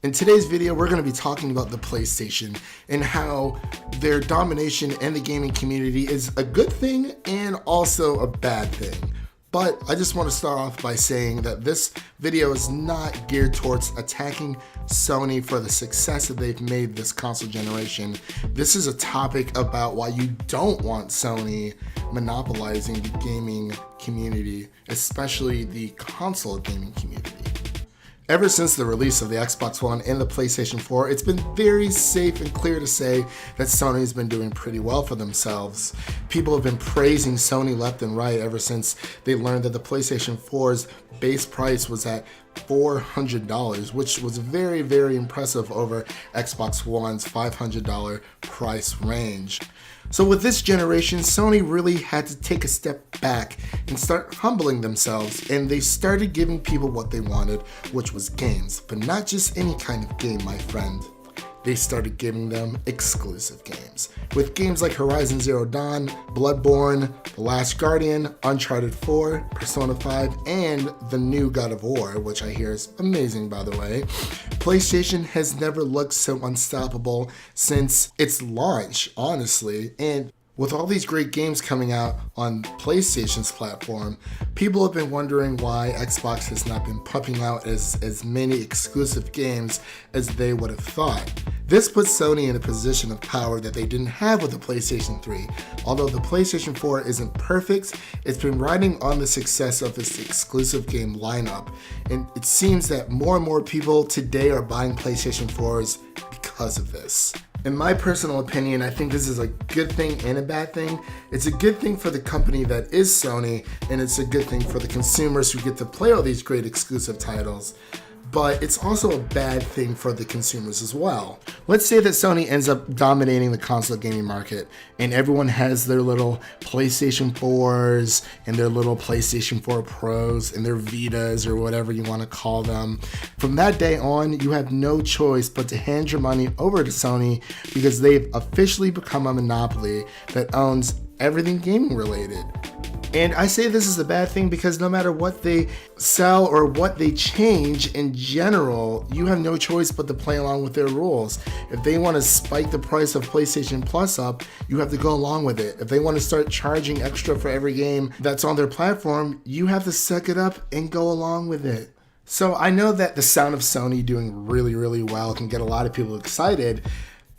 In today's video, we're going to be talking about the PlayStation and how their domination in the gaming community is a good thing and also a bad thing. But I just want to start off by saying that this video is not geared towards attacking Sony for the success that they've made this console generation. This is a topic about why you don't want Sony monopolizing the gaming community, especially the console gaming community. Ever since the release of the Xbox One and the PlayStation 4, it's been very safe and clear to say that Sony has been doing pretty well for themselves. People have been praising Sony left and right ever since they learned that the PlayStation 4's base price was at $400, which was very, very impressive over Xbox One's $500 price range. So with this generation, Sony really had to take a step back and start humbling themselves, and they started giving people what they wanted, which was games, but not just any kind of game, my friend. They started giving them exclusive games, with games like Horizon Zero Dawn, Bloodborne, The Last Guardian, Uncharted 4, Persona 5, and the new God of War, which I hear is amazing, by the way. PlayStation has never looked so unstoppable since its launch, honestly, and with all these great games coming out on PlayStation's platform, people have been wondering why Xbox has not been pumping out as many exclusive games as they would have thought. This puts Sony in a position of power that they didn't have with the PlayStation 3. Although the PlayStation 4 isn't perfect, it's been riding on the success of its exclusive game lineup. And it seems that more and more people today are buying PlayStation 4s because of this. In my personal opinion, I think this is a good thing and a bad thing. It's a good thing for the company that is Sony, and it's a good thing for the consumers who get to play all these great exclusive titles. But it's also a bad thing for the consumers as well. Let's say that Sony ends up dominating the console gaming market and everyone has their little PlayStation 4s and their little PlayStation 4 Pros and their Vitas or whatever you want to call them. From that day on, you have no choice but to hand your money over to Sony because they've officially become a monopoly that owns everything gaming related. And I say this is a bad thing because no matter what they sell or what they change in general, you have no choice but to play along with their rules. If they want to spike the price of PlayStation Plus up, you have to go along with it. If they want to start charging extra for every game that's on their platform, you have to suck it up and go along with it. So I know that the sound of Sony doing really, really well can get a lot of people excited,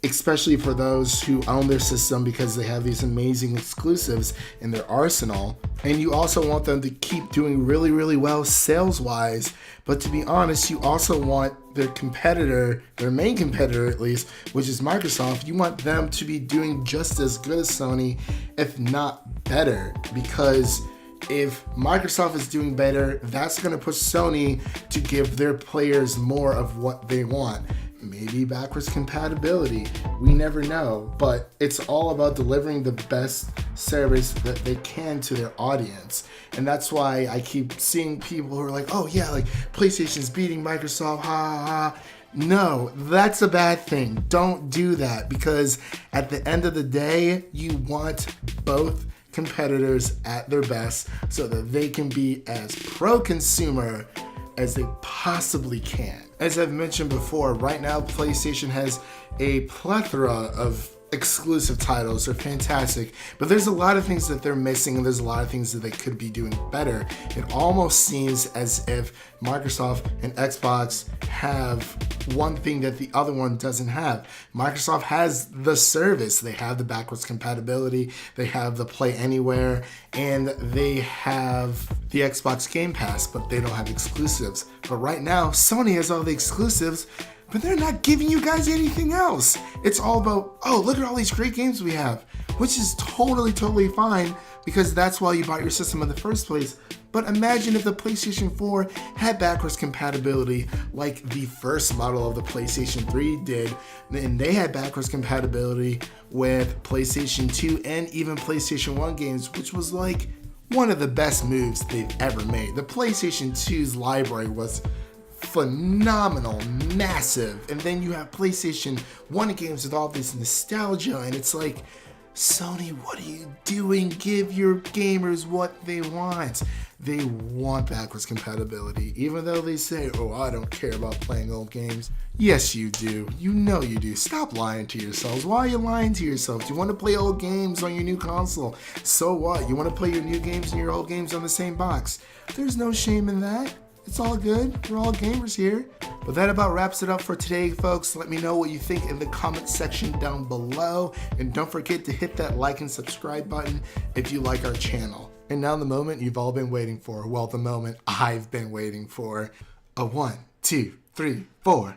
especially for those who own their system because they have these amazing exclusives in their arsenal. And you also want them to keep doing really, really well sales-wise. But to be honest, you also want their competitor, their main competitor at least, which is Microsoft, you want them to be doing just as good as Sony, if not better. Because if Microsoft is doing better, that's going to push Sony to give their players more of what they want. Maybe backwards compatibility, we never know, but it's all about delivering the best service that they can to their audience. And that's why I keep seeing people who are like, oh yeah, like PlayStation's beating Microsoft, ha ha ha. No, that's a bad thing. Don't do that, because at the end of the day, you want both competitors at their best so that they can be as pro-consumer as they possibly can. As I've mentioned before, right now PlayStation has a plethora of exclusive titles. They're fantastic, but there's a lot of things that they're missing and there's a lot of things that they could be doing better. It almost seems as if Microsoft and Xbox have one thing that the other one doesn't have. Microsoft has the service. They have the backwards compatibility, they have the Play Anywhere, and they have the Xbox Game Pass, but they don't have exclusives. But right now, Sony has all the exclusives, but they're not giving you guys anything else. It's all about, oh, look at all these great games we have, which is totally fine because that's why you bought your system in the first place. But imagine if the PlayStation 4 had backwards compatibility like the first model of the PlayStation 3 did, and they had backwards compatibility with PlayStation 2 and even PlayStation 1 games, which was like one of the best moves they've ever made. The PlayStation 2's library was phenomenal, massive, and then you have PlayStation 1 games with all this nostalgia, and it's like, Sony, what are you doing? Give your gamers what they want. They want backwards compatibility, even though they say, oh, I don't care about playing old games. Yes, you do. You know you do. Stop lying to yourselves. Why are you lying to yourselves? You want to play old games on your new console. So what? You want to play your new games and your old games on the same box. There's no shame in that. It's all good. We're all gamers here. But that about wraps it up for today, folks. Let me know what you think in the comment section down below. And don't forget to hit that like and subscribe button if you like our channel. And now the moment you've all been waiting for. Well, the moment I've been waiting for. A 1, 2, 3, 4.